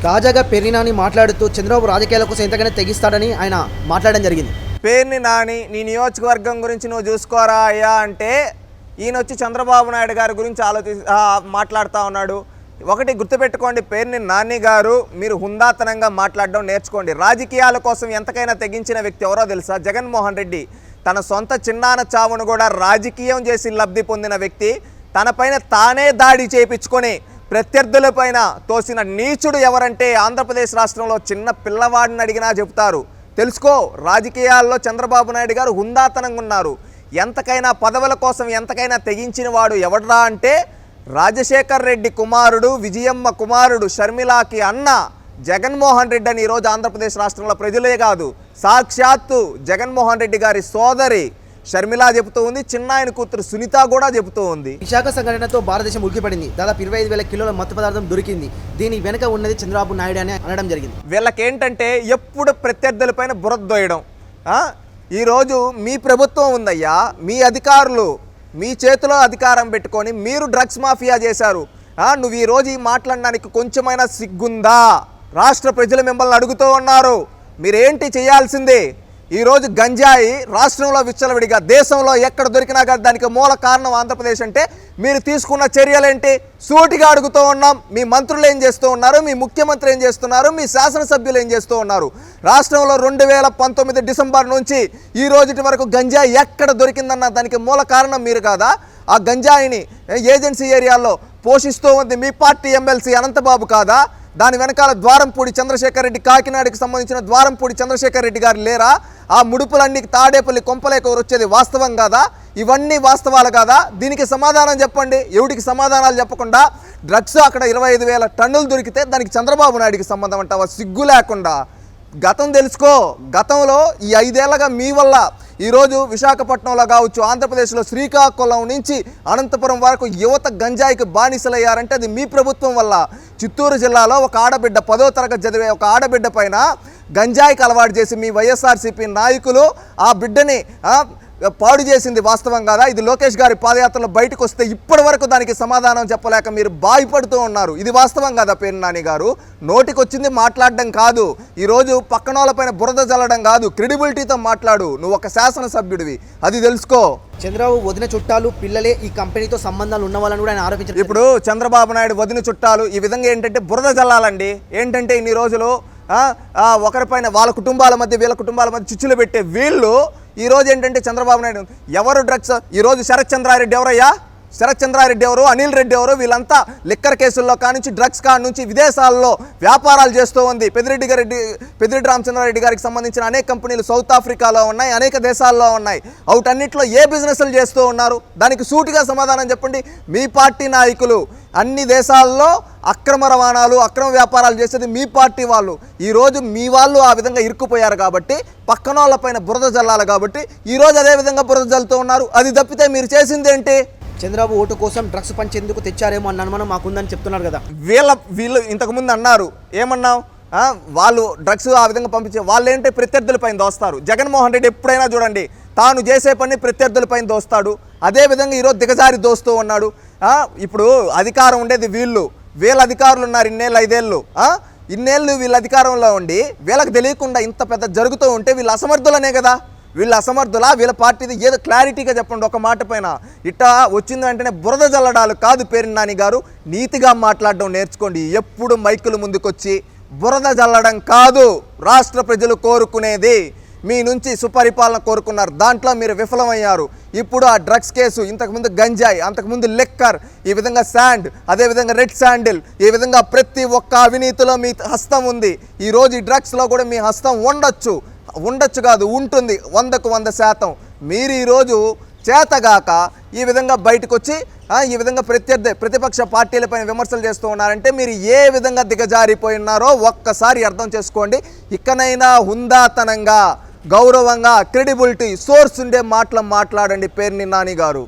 తాజాగా పేర్ని నాని మాట్లాడుతూ చంద్రబాబు రాజకీయాల కోసం ఎంతగానో తెగిస్తాడని ఆయన మాట్లాడడం జరిగింది. పేర్ని నాని నీ నియోజకవర్గం గురించి నువ్వు చూసుకోరా అయ్యా అంటే ఈయన వచ్చి చంద్రబాబు నాయుడు గారి గురించి మాట్లాడుతూ ఉన్నాడు. ఒకటి గుర్తుపెట్టుకోండి, పేర్ని నాని గారు మీరు హుందాతనంగా మాట్లాడడం నేర్చుకోండి. రాజకీయాల కోసం ఎంతకైనా తెగించిన వ్యక్తి ఎవరో తెలుసా? జగన్మోహన్ రెడ్డి. తన సొంత చిన్నాన చావును కూడా రాజకీయం చేసి లబ్ధి పొందిన వ్యక్తి. తనపైన తానే దాడి చేయించుకొని ప్రత్యర్థులపైన తోసిన నీచుడు ఎవరంటే ఆంధ్రప్రదేశ్ రాష్ట్రంలో చిన్న పిల్లవాడిని అడిగినా చెబుతారు. తెలుసుకో, రాజకీయాల్లో చంద్రబాబు నాయుడు గారు హుందాతనంగా ఉన్నారు. ఎంతకైనా పదవుల కోసం ఎంతకైనా తెగించిన వాడు ఎవడ్రా అంటే రాజశేఖర్ రెడ్డి కుమారుడు, విజయమ్మ కుమారుడు, షర్మిలాకి అన్న జగన్మోహన్ రెడ్డి అని ఈరోజు ఆంధ్రప్రదేశ్ రాష్ట్రంలో ప్రజలే కాదు, సాక్షాత్తు జగన్మోహన్ రెడ్డి గారి సోదరి షర్మిలా చెబుతూ ఉంది. చిన్నాయన కూతురు సునీత కూడా చెబుతూ ఉంది. విశాఖ సంఘటనతో భారతదేశం ఉలికిపడింది. దాదాపు 25,000 కిలోల మత్తు పదార్థం దొరికింది. దీని వెనుక ఉన్నది చంద్రబాబు నాయుడు అని అనడం జరిగింది. వీళ్ళకేంటంటే ఎప్పుడు ప్రత్యర్థులపైన బురదొయ్యడం. ఈరోజు మీ ప్రభుత్వం ఉందయ్యా, మీ అధికారులు మీ చేతిలో అధికారం పెట్టుకొని మీరు డ్రగ్స్ మాఫియా చేశారు. నువ్వు ఈరోజు ఈ మాట్లాడడానికి కొంచెమైనా సిగ్గుందా? రాష్ట్ర ప్రజలు మిమ్మల్ని అడుగుతూ ఉన్నారు. మీరేంటి చేయాల్సిందే? ఈరోజు గంజాయి రాష్ట్రంలో విచ్చలవిడిగా దేశంలో ఎక్కడ దొరికినా కానీ దానికి మూల కారణం ఆంధ్రప్రదేశ్ అంటే మీరు తీసుకున్న చర్యలేంటి? సూటిగా అడుగుతూ ఉన్నాం. మీ మంత్రులు ఏం చేస్తూ ఉన్నారు? మీ ముఖ్యమంత్రి ఏం చేస్తున్నారు? మీ శాసనసభ్యులు ఏం చేస్తూ ఉన్నారు? రాష్ట్రంలో 2019 డిసెంబర్ నుంచి ఈ రోజుటి వరకు గంజాయి ఎక్కడ దొరికిందన్న దానికి మూల కారణం మీరు కాదా? ఆ గంజాయిని ఏజెన్సీ ఏరియాల్లో పోషిస్తూ ఉంది మీ పార్టీ ఎమ్మెల్సీ అనంతబాబు కాదా? దాని వెనకాల ద్వారంపూడి చంద్రశేఖర్ రెడ్డి, కాకినాడకి సంబంధించిన ద్వారంపూడి చంద్రశేఖర్ రెడ్డి గారు లేరా? ఆ ముడుపులన్నీ తాడేపల్లి కొంపలేకూరు వచ్చేది వాస్తవం కాదా? ఇవన్నీ వాస్తవాలు కాదా? దీనికి సమాధానం చెప్పండి. ఎవడికి సమాధానాలు చెప్పకుండా డ్రగ్స్ అక్కడ 25,000 టన్నులు దొరికితే దానికి చంద్రబాబు నాయుడికి సంబంధం అంటావా? సిగ్గు లేకుండా. గతం తెలుసుకో. గతంలో ఈ 5 ఏళ్లగా మీ వల్ల ఈరోజు విశాఖపట్నంలో కావచ్చు, ఆంధ్రప్రదేశ్లో శ్రీకాకుళం నుంచి అనంతపురం వరకు యువత గంజాయికి బానిసలయ్యారంటే అది మీ ప్రభుత్వం వల్ల. చిత్తూరు జిల్లాలో ఒక ఆడబిడ్డ 10వ తరగతి చదివే ఒక ఆడబిడ్డ పైన గంజాయికి అలవాటు చేసి మీ వైఎస్ఆర్సీపీ నాయకులు ఆ బిడ్డని పాడు చేసింది వాస్తవం కాదా? ఇది లోకేష్ గారి పాదయాత్రలో బయటకు వస్తే ఇప్పటి వరకు దానికి సమాధానం చెప్పలేక మీరు బాయిపడుతూ ఉన్నారు. ఇది వాస్తవం కాదా పేర్ని నాని గారు? నోటికి వచ్చింది మాట్లాడడం కాదు, ఈరోజు పక్కన వాళ్ళపైన బురద జల్లడం కాదు, క్రెడిబిలిటీతో మాట్లాడు. నువ్వు ఒక శాసనసభ్యుడివి, అది తెలుసుకో. చంద్రబాబు వదిన చుట్టాలు పిల్లలే ఈ కంపెనీతో సంబంధాలు ఉన్న వాళ్ళని కూడా ఆయన ఆరోపించారు. ఇప్పుడు చంద్రబాబు నాయుడు వదిన చుట్టాలు ఈ విధంగా ఏంటంటే బురద జల్లాలండి. ఏంటంటే ఇన్ని రోజులు ఒకరిపైన వాళ్ళ కుటుంబాల మధ్య వీళ్ళ కుటుంబాల మధ్య చిచ్చులు పెట్టే వీళ్ళు ఈరోజు ఏంటంటే చంద్రబాబు నాయుడు ఎవరు డ్రగ్స్ ఈరోజు శరత్ చంద్రారెడ్డి ఎవరయ్యా? శరత్ చంద్రారెడ్డి ఎవరు? అనిల్ రెడ్డి ఎవరు? వీళ్ళంతా లిక్కర్ కేసుల్లో కానుంచి డ్రగ్స్ నుంచి విదేశాల్లో వ్యాపారాలు చేస్తూ ఉంది. పెద్దిరెడ్డి రామచంద్రారెడ్డి గారికి సంబంధించిన అనేక కంపెనీలు సౌత్ ఆఫ్రికాలో ఉన్నాయి, అనేక దేశాల్లో ఉన్నాయి. అవుటన్నిట్లో ఏ బిజినెస్లు చేస్తూ ఉన్నారు? దానికి సూటిగా సమాధానం చెప్పండి. మీ పార్టీ నాయకులు అన్ని దేశాల్లో అక్రమ రవాణాలు, అక్రమ వ్యాపారాలు చేసేది మీ పార్టీ వాళ్ళు. ఈరోజు మీ వాళ్ళు ఆ విధంగా ఇరుక్కుపోయారు కాబట్టి పక్కన వాళ్ళపైన బురద జల్లాలి కాబట్టి ఈరోజు అదే విధంగా బురద జల్లుతూ ఉన్నారు. అది తప్పితే మీరు చేసిందేంటి? చంద్రబాబు ఓటు కోసం డ్రగ్స్ పంచేందుకు తెచ్చారేమో అన్న అనుమానం మాకుందని చెప్తున్నారు కదా. వీళ్ళు ఇంతకుముందు అన్నారు, ఏమన్నావు? వాళ్ళు డ్రగ్స్ ఆ విధంగా పంపించే వాళ్ళు ఏంటి ప్రత్యర్థులపైన దోస్తారు. జగన్మోహన్ రెడ్డి ఎప్పుడైనా చూడండి తాను చేసే పని ప్రత్యర్థులపైన దోస్తాడు. అదేవిధంగా ఈరోజు దిగజారి దోస్తూ ఉన్నాడు. ఇప్పుడు అధికారం ఉండేది వీళ్ళ అధికారులు ఉన్నారు 5 ఏళ్ళు. ఇన్నేళ్ళు వీళ్ళ అధికారంలో ఉండి వీళ్ళకి తెలియకుండా ఇంత పెద్ద జరుగుతూ ఉంటే వీళ్ళు అసమర్థులనే కదా? వీళ్ళు అసమర్థులా? వీళ్ళ పార్టీది ఏదో క్లారిటీగా చెప్పండి ఒక మాట పైన. ఇట్టా వచ్చింది వెంటనే బురద జల్లడాలు కాదు పేర్ని నాని గారు, నీతిగా మాట్లాడడం నేర్చుకోండి. ఎప్పుడు మైకుల ముందుకొచ్చి బురద జల్లడం కాదు రాష్ట్ర ప్రజలు కోరుకునేది. మీ నుంచి సుపరిపాలన కోరుకున్నారు, దాంట్లో మీరు విఫలమయ్యారు. ఇప్పుడు ఆ డ్రగ్స్ కేసు, ఇంతకుముందు గంజాయి, అంతకుముందు లిక్కర్, ఈ విధంగా శాండ్, అదేవిధంగా రెడ్ శాండిల్, ఈ విధంగా ప్రతి ఒక్క అవినీతిలో మీ హస్తం ఉంది. ఈరోజు ఈ డ్రగ్స్లో కూడా మీ హస్తం ఉండొచ్చు కాదు, ఉంటుంది 100కు 100%. మీరు ఈరోజు చేతగాక ఈ విధంగా బయటకు వచ్చి ఈ విధంగా ప్రతిపక్ష పార్టీలపైన విమర్శలు చేస్తూ ఉన్నారంటే మీరు ఏ విధంగా దిగజారిపోయి ఉన్నారో ఒక్కసారి అర్థం చేసుకోండి. ఇకనైనా హుందాతనంగా, గౌరవంగా, క్రెడిబిలిటీ, సోర్స్ ఉండే మాటలు మాట్లాడండి పేర్ని నాని గారు.